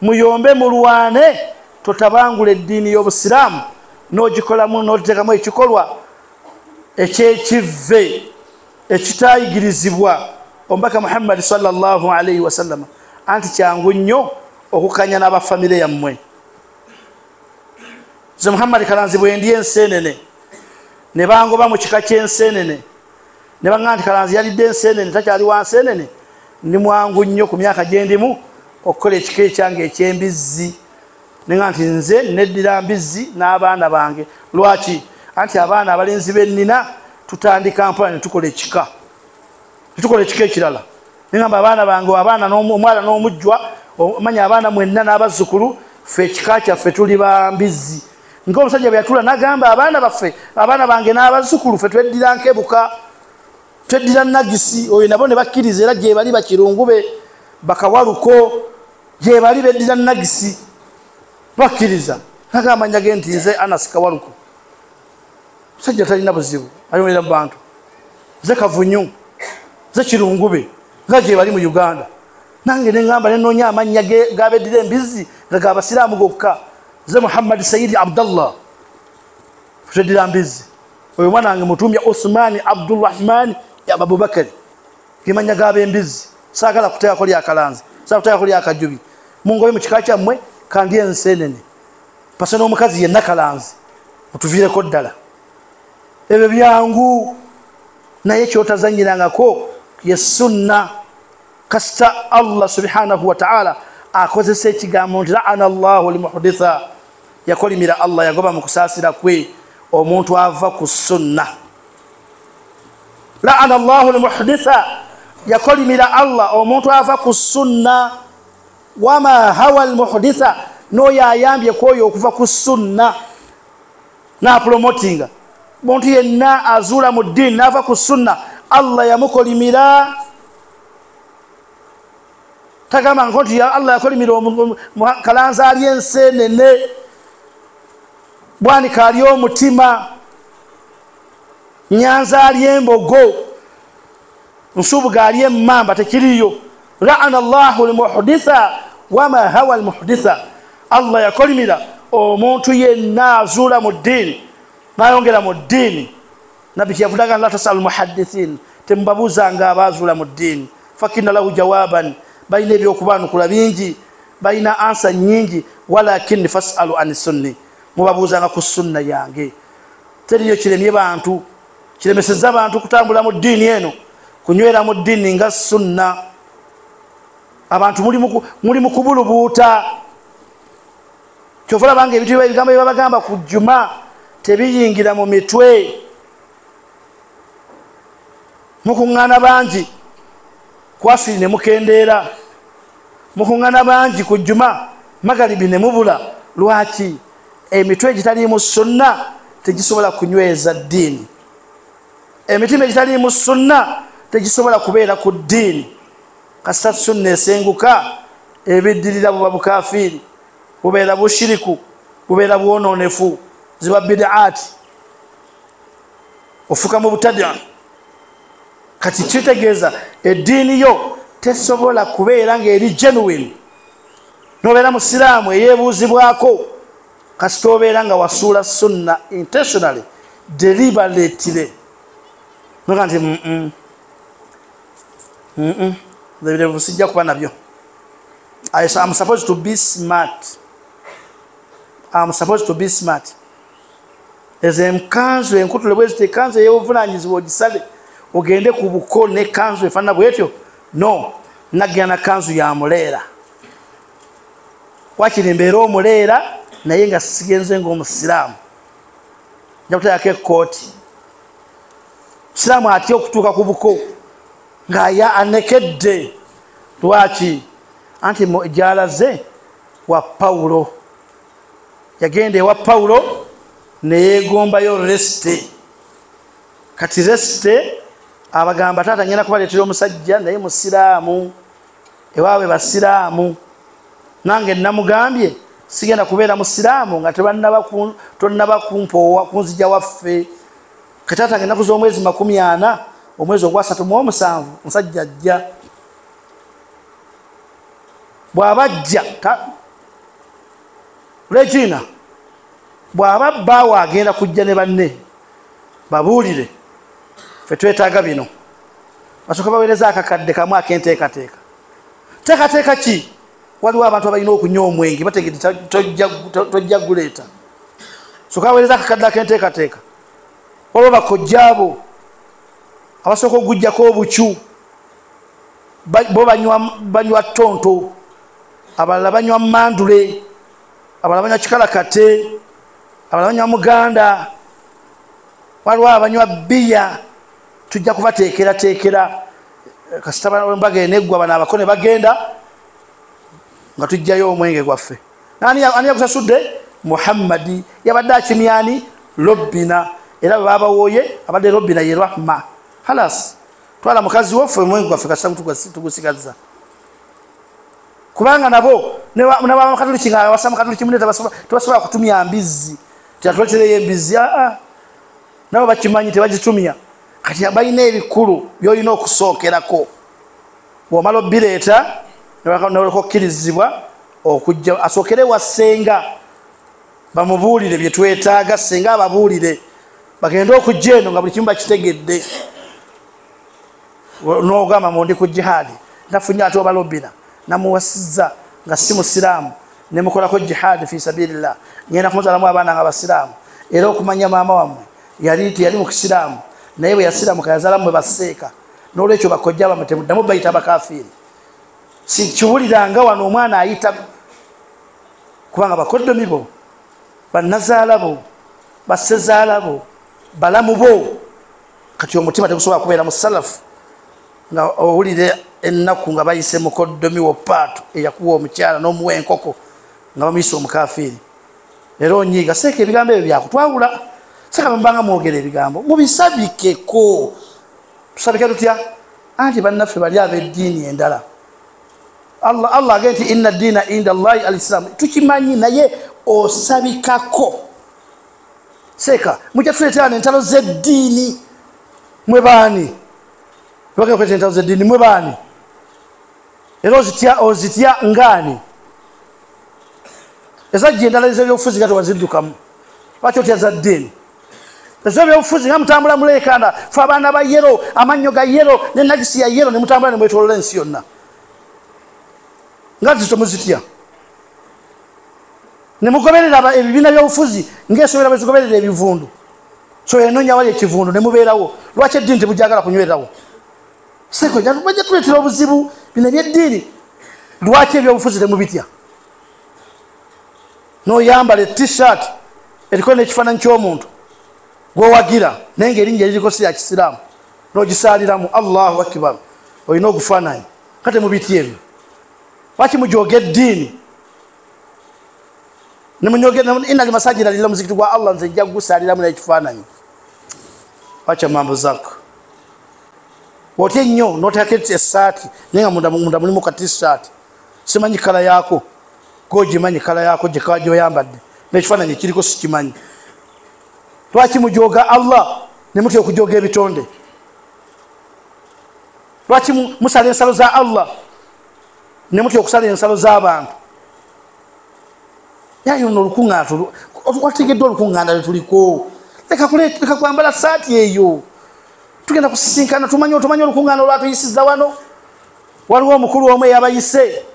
muyombe mulwane, totabangula eddiini y'obusiraamu n'ogikolamu n'oteekamu ekikolwa ekyekivve ekitaayigirizibwa omubaka Muhammad sallallahu alayhi wasallam anti kyangu nnyo okukanya n'abafamire yammwe. Ze Muhammad Kalanzi bwe ndi enseenene ne bangoba mu kika ky'enseenene ne baŋŋamba nti Kalanzi yalidde enseenene takyali wa nseenene, ndi mwangu nnyo ku myaka gye ndimu okukola ekika ekyange eky'embizzi. Ne ŋŋamba nti nze neddira mbizzi n'abaana bange. Lwaki? Anti abaana abalenzi bennina tutandika mpola ne tukola ekika, tukola ekika ekirala. Ne ŋŋamba abaana bange, abaana omwana n'omujjwa, omanya abaana mwenna n'abazzukulu, ffe ekika kyaffe tuli ba mbizzi. Ng'omusajja bwe yatula n'agamba abaana baffe, abaana bange n'abazzukulu ffe tweddira nkebuka, tweddira nagisi. Oyo nabo ne bakkiriza era gye bali bakirungube bakawaluko, gye bali beddira nagisi bakkiriza. N'agamba amannya ge nti nze Anas Kawaluko. Musajja talina buzibu, ayolera mu bantu. Nze Kavunyu, nze Kirungube, nga gye bali mu Uganda. Nange ne ŋŋamba ne nnoonya amannya g'abeddira embizzi nga g'abasiraamu gokka. Nze Muhammad Sayyid Abdallah, tweddira mbizzi. Oyo mwana wange mutumya Osmani Abdulrahman Abubakari, gemanya g'ab'embizzi. Saagala kuteekako lya Kalanzi, saagala kuteekako lya Kajubi. Mungoye mu kika kyammwe kandi enseenene. Pasa n'omukazi yenna Kalanzi, mutuviireko ddala. Ebyo byangu, naye kyotazanyirangako ye sunna. Kasita Allah subhanahu wa ta'ala akozesa ekigambo nti la'ana Allahu al-muhditha, yakolimira Allah, yagoba mu kusaasira kwe omuntu ava ku sunna. La'ana Allahu al-muhditha, yakolimira Allah omuntu ava ku sunna. Wama hawa al-muhditha, n'oyo ayambye kwoyo okuva ku sunna n'apromotinga. Omuntu yenna azuula mu ddiini n'ava ku sunna, Allah yamukolimira. Tagama nti Allah yakolimira Kalanzi ali enseenene, Bwanika ali omutima, Nyanza ali embogo, Nsubuga ali emmamba, tekiriyo. La'ana Allahu al-muhditha wama hawa al-muhditha, Allah yakolimira omuntu yenna azuula mu ddiini n'ayongera mu ddiini. Nabbi kyavuga la tasal muhaddithin, tembabuuzanga abazuula mu ddiini. Fakina lahu jawaban, balina ebyokubaanukula bingi, balina ansa nnyingi. Walakin fasalu an sunni, mubabuuzanga ku sunna yange teriyo kiremye bantu kiremeseza abantu kutambula mu ddiini eno kunywera mu ddiini nga sunna abantu muli mu kubulubuuta kyova olabanga ebintu ebigambo bye babagamba ku jjuma tebiyingira mu mitwe mukuŋŋaana bangi kwasiri ne mukendeera mukuŋŋaana bangi ku jjuma magalibi ne mubula lwaki emitwe egitali mu sunna tegisobola kunyweza ddiini emitima egitali mu sunna tegisobola kubeera ku ddiini kasita sunna esenguka ebiddirira buba bukafiiri bubeera bushiriku bubeera bwonoonefu ziba bidaati ofuka mu butadia kati kitegeeza eddiini yo tesobola kubeera ng'eri genuine nobeera musiraamu eyeebuuzibwako kasita obeera nga wasuula sunna intentionally deliberately noga nti ebirevu sijja kuba nabyo. I'm supposed to be smart. I'm supposed to be smart. Ezo enkanzu enkutule bwezito ekanzu ey'obuvunaanyizibwa ogisale ogende ku buko n'ekanzu efaanana bwetyo no nagenda na kanzu ya muleera wakiri mbeera omuleera naye nga sigenze ng'omusiraamu nja kuteekako ekkooti musiraamu atya okutuuka ku buko ng'anekedde lwaki anti gyalaze wa Pawulo yagenda ewa Pawulo neyeegombayo resite kati resite abagamba taata ngenda kubaleetera omusajja naye musiraamu ewaabwe basiraamu nange namugambye sigenda kubeera musiraamu nga tonnaba kumpoowa kunzija waffe kataata ennaku z'omwezi 40 omwezi ogwa 37 musajja ajja bw'abajja Regina bw'aba bbaawo agenda kujja ne banne babuulire ffe twetaaga bino basooka baweereza akakadde kamu akenteekateeka teekateeka ki waliwo abantu abalina okunywa omwenge bategedde tojja guleeta sooka baweereza akakadde akenteekateeka waliwo bakojjaabo abasooka okugujjako obucu bo banywa ttonto abalala banywa mandule abalala banywa kikalakate abalala banywa muganda waliwo abanywa bbiya tujja kubateekerateekera kasita embaga eneggwa bano abako ne bagenda nga tujjayo omwenge gwaffe ani yagusasudde Muhammadi yabadde akimyani Lobbina era bwe babawooye abadde Lobbina ye Rahma halas twala mukazi waffe omwenge gwaffe kasita tugusigazza kubanga nabo n'abakatoliki nga basa mukatoliki munne tebasobola kutumya mbizzi tyatuletereyo embizzi nabo bakimanyi tebagitumya kati balina ebikulu byolina okusookerako bw'omala obbireeta noleka okkirizibwa okujja asookere wa ssenga bamubuulire bye twetaaga ssenga ababuulire bagende okujja eno nga buli kimu bakitegedde n'ogamba mundi ku jihaadi nafunye ate oba Lobbina namuwasizza nga si musiraamu ne mukolako jihaadi fi sabilillah ngenda kumuzaalamu abaana nga basiraamu era okumanya maama wammwe yali mu kisiraamu naye bwe yasiraamuka yazaalamu bwe baseeka n'olwekyo bakojja bamwe temuddamu bayita abakafiiri si kiwuliranga wano omwana ayita kubanga bakoddomi bo bannazaala bo bassezaala bo balamu bo kati omutima tegusobola kubeera mu salafu nga owulire ennaku nga bayise mukoddomi wo paato eyakuwa omukyala n'omuwa enkoko nga bamuyise omukafiiri era onyiiga seeka ebigambo ebyo byakutwawula seeka bamubanga mwogera ebigambo mubisabikeko tusabike tutya anti bannaffe bali ab'eddiini endala Allah agenti inna ddiina inda Allahi al-Islam tukimanyi naye osabikako seeka mujja tuleetera entalo z'eddiini mwe baani bagenda kuleetera entalo z'eddiini mwe baani era ozitya ngaani ezajja endala ez'ebyobufuzi nga tewaziddukamu lwaki otya za ddiini ez'ebyobufuzi nga mutambula muleekanda fe abaana ba yero amannyo ga yero n'enagisi ya yero ne mutambula ne mwetolola ensi yonna nga zito muzitya ne mugoberera ebibina by'obufuzi ng'esobera bezigoberera ebivundu so enonya wali ekivundu ne mubeerawo lwaki eddiini tebujagala kunywerawo seko bajja tuleetera obuzibu bino by'eddiini lwaki ebyobufuzi temubitya n'oyambala t-shirt eriko n'ekifaananyi ky'omuntu gwowagira naye ng'erinnya eririko si ya kisiraamu n'ogisaaliramu allahu akibar olina ogufaananyi kate mubitya ebyo lwaki mujooga eddiini inna limasajida lillah muzikiti gwa Allah nze njja kugusaliramu n'ekifaananyi wacha mambo zako wote nnyo noteekera essaati naye nga munda mulimu ka t-shirt simanyi kala yaako gogimanyi kala yaako gyoyambadde n'ekifaananyi kiriko sikimanyi lwaki mujooga Allah ne mutya okujooga ebitonde lwaki musala ensalo za Allah ne mutya okusala ensalo z'abantu yayo n'olukuŋŋaata wategedde olukuŋŋaana lwetuliko leka kwambala saati eyo tugenda kusisinkana tumanyi olukuŋŋaana olwatuyisiza wano waliwo omukulu omu eyabayise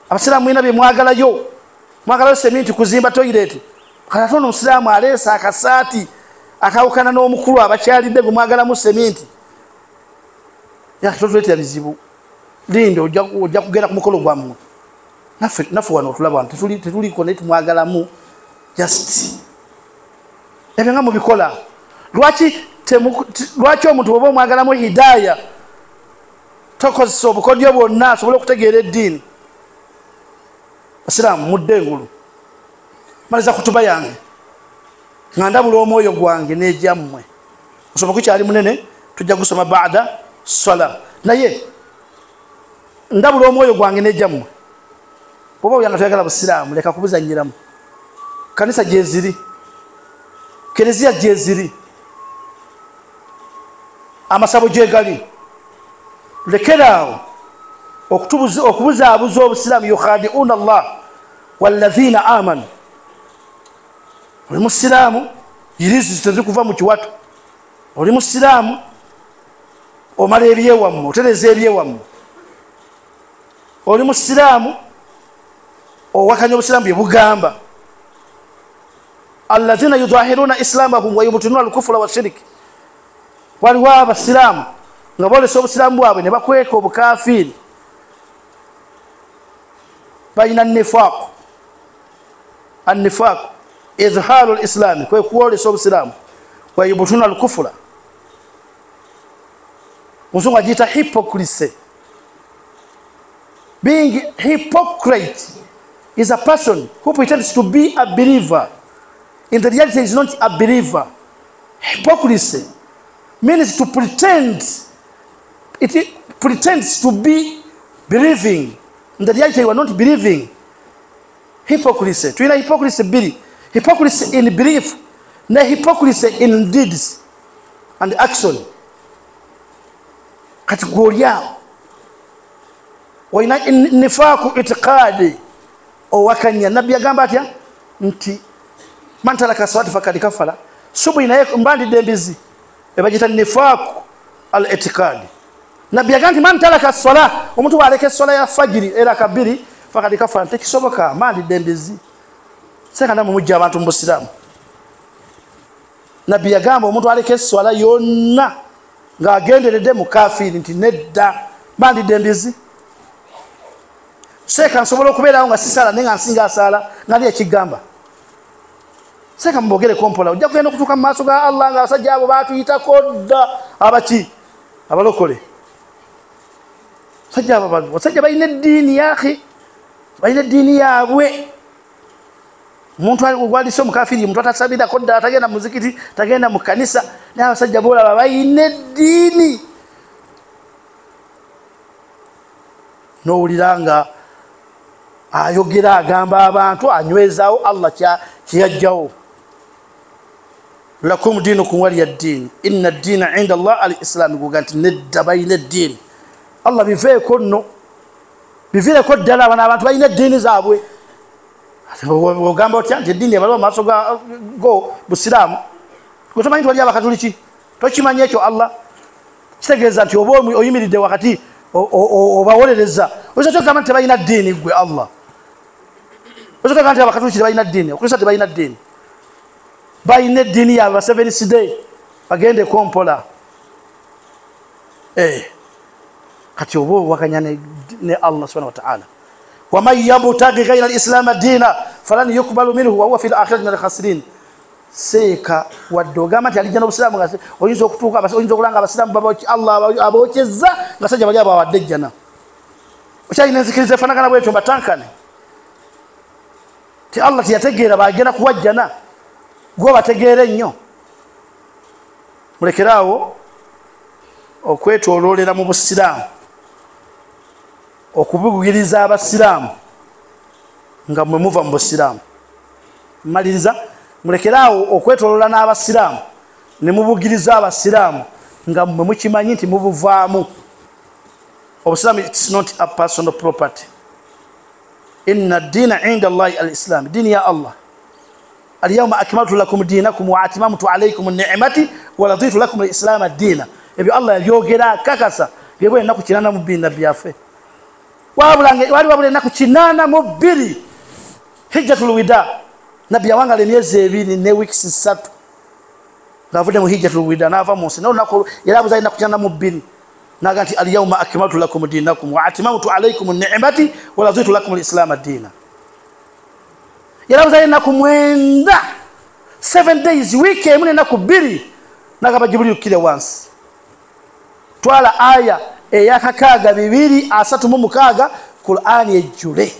abasiraamu mwina bye mwagalayo seminti kuzimba toyireti kati ono omusiraamu aleesa akasaati akawukana n'omukulu abakyalidde gwe mwagalamu seminti totuleetera bizibu linde ojja kugenda ku mukolo gwammwe naffe wano otulaba tetuliko naye tumwagalamu just ebyo nga mubikola lwaki omuntu oba omwagalamu hidaaya tokozesa obukodyo bwonna asobole okutegeera eddiini basiraamu mudde engulu maliza kutuba yange nga ndabula omwoyo gwange n'ejyammwe osoma kukyali munene tujja gusoma baada sala naye ndabula omwoyo gwange n'ejjammwe bwoba oyanga toyagala busiraamu leka kubuzanyiramu kanisa gyeziri kereziya gyeziri amasabo gyegali lekeraawo okubuzaabuza obusiraamu yukhadiuna Allah walladhina amanu oli musiraamu yirizi tezikuva mu kiwato oli musiraamu omala ebyewammwe otereza ebyewammwe oli musiraamu owakanya obusiraamu bye bugamba alladhina yudahiruna islamahum wa yubtinuna alkufra washiriki waliwo abasiraamu nga boolesa obusiraamu bwabwe ne bakweka obukafiiri balina annifaq izharu lislami kwe kuwolesa obusiraamu wa yubtinuna alkufra muzungu agiyita hypocrisy. Being hypocrite is a person who pretends to be a believer. In the reality, he is not a believer. Hypocrisy means to pretend. It pretends to be believing. In the reality, you are not believing. Hypocrisy. To hypocrisy bili. Hypocrisy in belief. Na hypocrisy in deeds and action. Kategoria. Waina nifaku itikadi. Owakanya nabi agamba atya nti mantala kasawati fakadi kafala subu inaye mbandi dembizi ebajita nifaku al itikadi nabi aganti mantala kasala omuntu waleke sola ya fajiri era kabiri fakadi kafala tekisoboka mandi dembizi seka ndamu mujja abantu mbusiramu nabi agamba omuntu waleke sola yonna nga agenderedde mu kafiri nti nedda mandi dembizi seka nsobola okubeerawo nga sisala nenga nsinga asala nali ekigamba seka mbogere kompola ojja kugenda okutuuka mu maaso ga Allah nga abasajja abo baatuyitako dda abaki abalokole sajja abo basajja balina eddiini yaakhe balina eddiini yaabwe omuntu gwalise omukafiri omuntu atasabirako ddala tagenda mu muzikiti tagenda mu kanisa naye abasajja boolaba balina eddiini n'owulira nga ayogera agamba abantu anywezaawo Allah kyeyajjawo lakum dinukum waliya ddin inna ddina inda Allah al-islam guga nti nedda balina eddiini Allah biveeko nno biviireko ddala abana abantu balina eddiini zaabwe ogamba otya nti eddiini ebaliwo maaso go busiraamu tomanyi nti wali abakatuliki tokimanyi ekyo Allah kitegeeza nti oba oyimiridde wakati obawolereza oyinza kyogamba nti tebalina ddiini gwe Allah Osoto kanti abakatoliki balina dini, okulisa tebalina dini. Balina dini ya ba Seventh Day bagende kompola. Kati obo wakanya ne Allah subhanahu wa ta'ala. Wa may yabtaghi ghayra al-islam dina falan yuqbalu minhu wa huwa fil akhirati minal khasirin. Seka wadogama ti alijana obusilamu ngase oyinza okutuuka oyinza okulanga abasilamu baba Allah abocheza ngasajja bali aba wadejjana. Okyalina nzikiriza fanagana bweto mbatankane. Ti Allah tiyategeera bagenda kuwajjana. Gwo bategeere nnyo. Mulekerawo okwetololera mu busiramu. Okubugiriza abasiramu nga mwe muva mu busiramu. Maliriza mulekerawo okwetolola n'abasiramu ne mubugiriza abasiramu nga mwe mukimanyi nti mubuvaamu. Obusiramu it's not a personal property. Inna ad-dina 'inda Allahi al-Islam. Dini ya Allah. Al-yawma akmaltu lakum dinakum wa atmamtu alaykum ni'mati wa raditu lakum al-islam ad-dina. Ebyo Allah yabyogera kakasa yebwe naku kinana mu binna byafe. Wabulange wali wabule naku kinana mu biri. Hijjatul wida. Nabi yawanga emyezi 2 ne weeks 3. Ngavude mu hijjatul wida nava munsi. No naku yalabuza ina kukinana mu biri. Naganti al-yawma akmaltu lakum dinakum wa atmamtu alaykum ni'mati wa raditu lakum al-islam ad-dina. Yalabuza ina kumwenda 7 days week emune naku biri. Nagaba Jibril kile once. Twala aya eyakakaaga 236 Qur'ani ejjule.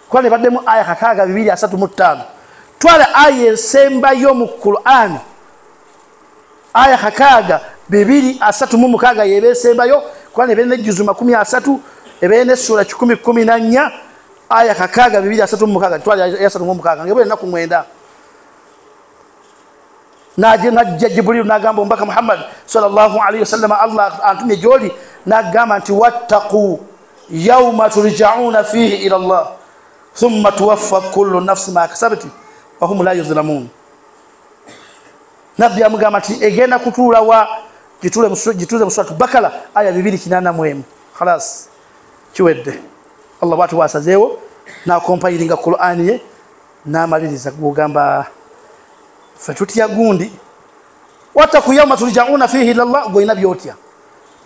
Kwani baddemu aya kakaaga 235. Twala aya esemba yo mu Qur'ani. Aya kakaaga 236 yebesemba yo kwani bene juzu 30 ebene sura 10:14 aya kakaaga 236 twala aya 36 ngebe naku mwenda. Najja Jibril nagamba mbaka Muhammad sallallahu alayhi wasallam Allah antumye joli nagamba nti wattaqu yawma turja'una fihi ila Allah thumma tuwaffa kullu nafsin ma kasabat wa hum la yuzlamun. Nabi amugamba nti egenda kutuula wa jituze muswatu Bakara aya 288 khalas kiwedde. Allah watu wasazeewo na compilinga Qur'ani ye na maliriza kugamba fatutiya gundi wataku yawma turja'una fihi ila Allah goina byotya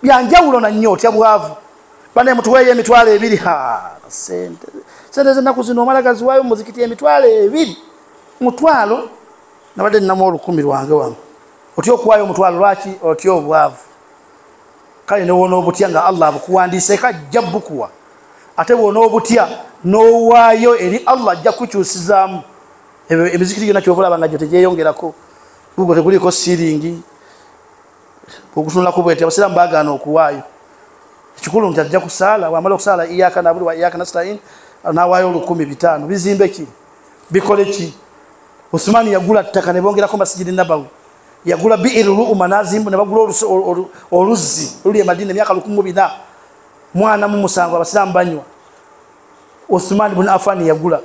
byanjawulo na nyotya bwavu bane mutuweye emitwale 2 ha sente naku zino malagazi wayo muzikiti emitwale 2 mutwalo nabade namo 10 lwange wangu otyo kuwayo mutwalo lwaki otyo bwavu kale ne wono obutya nga Allah abukuwandise kajjabu kuwa ate wono obutya no wayo eri Allah ajja kukyusizamu emizikiti yona kyobula banga jote yeyongerako ugo tekuliko siringi okutunula kubwete abasiramu bagana okuwayo ekikulu ntajja kusala wamala okusala iyaka nabulu wa iyaka nasta'in na wayo 105 bizimbe ki bikole ki. Usmani yagula ttaka ne bongerako masjidi Nabawi yagula bi'iru umanazimbu ne bagula oluzi luli Madina myaka 14 mwana mu musango abasiramu banywa. Usman ibn Affan yagula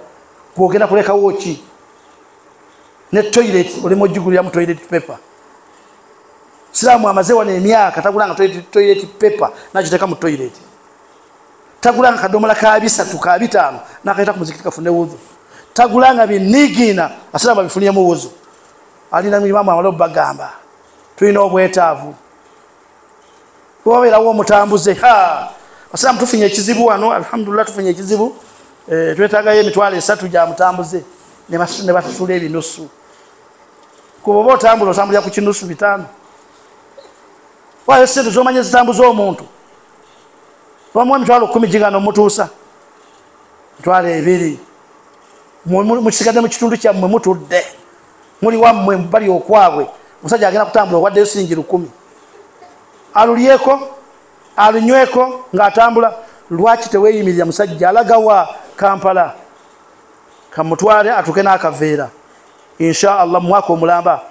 kwogera kuleka wochi ne toilet olimo jigulu ya toilet paper. Silamu amazewa ne emyaka tagulanga toilet paper nakiteka mu toilet. Tagulanga kadomola ka 3 ka 5 nakaita ku muzikiti kafune wuzu. Tagulanga binigina asilamu bifunia mu wuzu. Alina mimama amalo bagamba. Tuina obwetaavu. Wabera wo mutambuze ha. Asilamu tufinye ekizibu wano alhamdulillah tufinye ekizibu. Twetaga ye mitwale 3 ja mutambuze ne basule ebinusu. Kubo botambulo tambulya ku kinusu 5. Wayo sente zomanye zitambuza omuntu. Bamwe mitwalo 10 jingano mutuusa. Mitwale 2. Mukisigade mu kitundu kya mmwe mutudde. Muli wammwe bali okwabwe. Musajja agenda kutambula wadde singi 10. Alulyeko, alunyweko ng'atambula lwaki teweeyimirira musajja alagawa Kampala kamutwale atuke n'akaveera insha Allah mwaka omulamba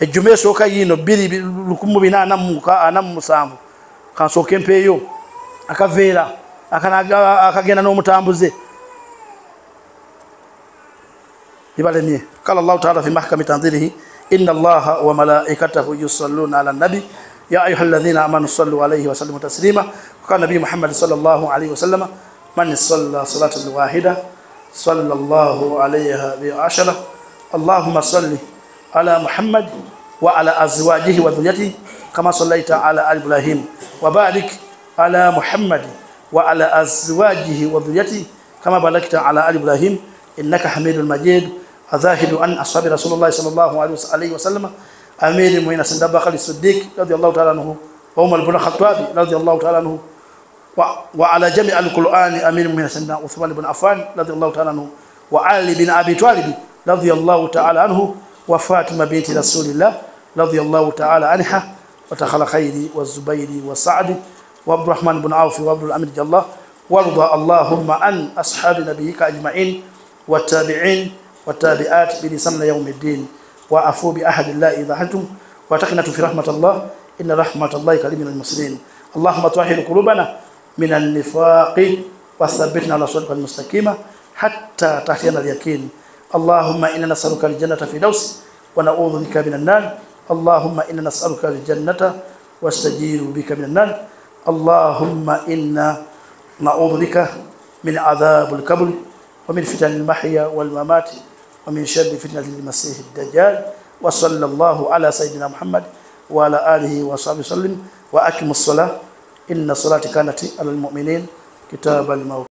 ejjuma esooka yino 2047 kansooke mpeeyo akaveera akagenda n'omutambuze ibalemye. Qala Allah ta'ala fi mahkami tanzilihi inna Allaha wa malaikatahu yusalluna ala nabi ya ayyuhalladhina amanu sallu alayhi wa sallimu taslima. Qala nabi Muhammad sallallahu alayhi wa sallam man salla salatan wahida صلى الله عليها بعشرة. اللهم صل على محمد وعلى أزواجه وذريته كما صليت على آل إبراهيم وبارك على محمد وعلى أزواجه وذريته كما باركت على آل إبراهيم إنك حميد مجيد. أزاهد أن أصحاب رسول الله صلى الله عليه وسلم أمير المؤمنين سيدنا أبو بكر الصديق رضي الله تعالى عنه وعمر بن الخطاب رضي الله تعالى عنه وعلى جميع القرآن أمير المؤمنين سيدنا عثمان بن عفان رضي الله تعالى عنه وعلي بن أبي طالب رضي الله تعالى عنه وفاطمة بنت رسول الله رضي الله تعالى عنها وتخل خيري والزبير وسعد وعبد الرحمن بن عوف وعبد الأمير الله وارضى اللهم عن أصحاب نبيك أجمعين والتابعين والتابعات بلسان يوم الدين وعفو بأحد الله إذا حجم وتقنة في رحمة الله إن رحمة الله قريب من المسلمين. اللهم طهر قلوبنا من النفاق وثبتنا على صراط المستقيم حتى تأتينا اليقين. اللهم إنا نسألك الجنة في دوس ونعوذ بك من النار. اللهم إنا نسألك الجنة واستجير بك من النار. اللهم إنا نعوذ بك من عذاب القبر ومن فتن المحيا والممات ومن شر فتنة المسيح الدجال. وصلى الله على سيدنا محمد وعلى آله وصحبه وسلم. وأقم الصلاة إن الصلاة كانت على المؤمنين كتابا موقوتا.